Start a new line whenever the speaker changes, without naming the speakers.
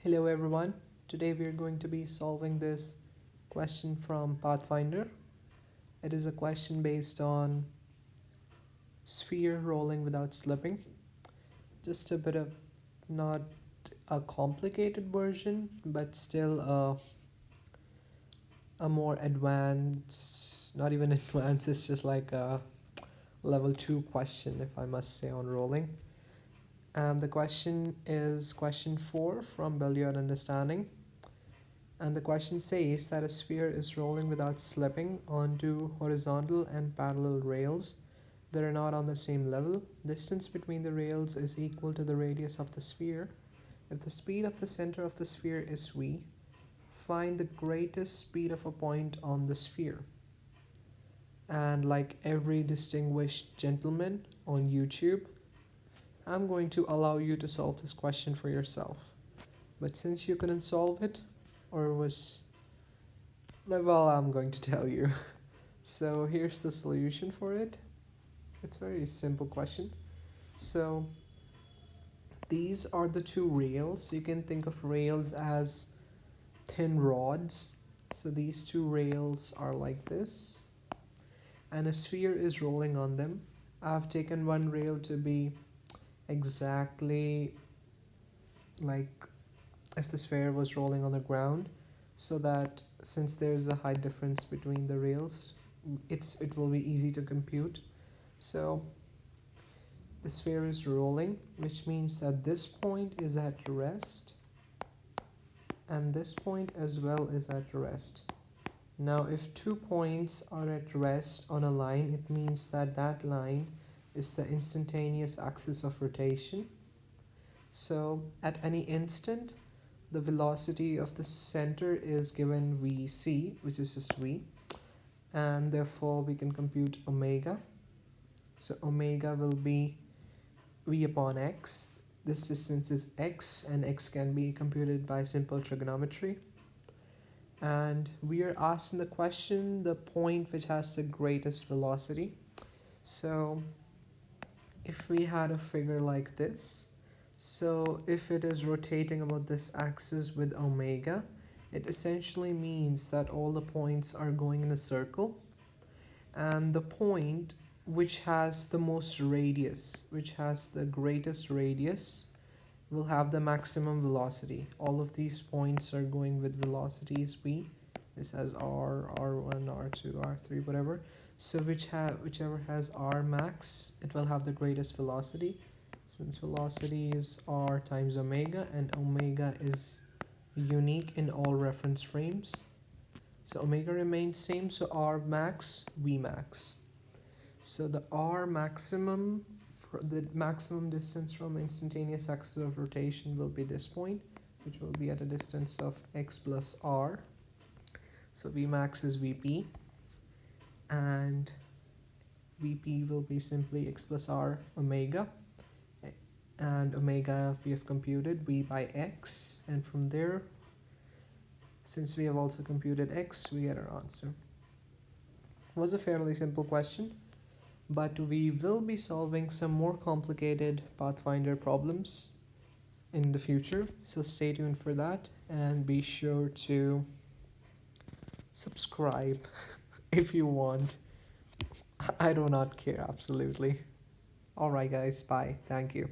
Hello everyone, today we are going to be solving this question from Pathfinder. It is a question based on sphere rolling without slipping. Just a bit of not a complicated version, but still a more advanced, not even advanced, it's just like a level 2 question if I must say on rolling. And the question is question 4 from Billiard Understanding. And the question says that a sphere is rolling without slipping onto horizontal and parallel rails that are not on the same level. Distance between the rails is equal to the radius of the sphere. If the speed of the center of the sphere is v, find the greatest speed of a point on the sphere. And like every distinguished gentleman on YouTube, I'm going to allow you to solve this question for yourself. But since you couldn't solve it, or was, well, I'm going to tell you. So here's the solution for it. It's a very simple question. So these are the two rails. You can think of rails as thin rods. So these two rails are like this, and a sphere is rolling on them. I've taken one rail to be exactly like if the sphere was rolling on the ground, so that since there's a height difference between the rails, it will be easy to compute. So the sphere is rolling, which means that this point is at rest and this point as well is at rest. Now if 2 points are at rest on a line, it means that that line is the instantaneous axis of rotation. So at any instant, the velocity of the center is given vc, which is just v, and therefore we can compute omega. So omega will be v upon x. This distance is x, and x can be computed by simple trigonometry. And we are asked in the question the point which has the greatest velocity. So if we had a figure like this, so if it is rotating about this axis with omega, it essentially means that all the points are going in a circle, and the point which has the most radius, which has the greatest radius, will have the maximum velocity. All of these points are going with velocities v. This has r, r1, r2, r3, whatever. So whichever has r max, it will have the greatest velocity. Since velocity is r times omega, and omega is unique in all reference frames, so omega remains same, so r max, v max. So the r maximum, for the maximum distance from instantaneous axis of rotation, will be this point, which will be at a distance of x plus r. So v max is vp, and vp will be simply x plus r omega, and omega we have computed v by x, and from there, since we have also computed x, we get our answer. It was a fairly simple question, but we will be solving some more complicated Pathfinder problems in the future, so stay tuned for that, and be sure to subscribe if you want. I do not care, absolutely. Alright guys, bye, thank you.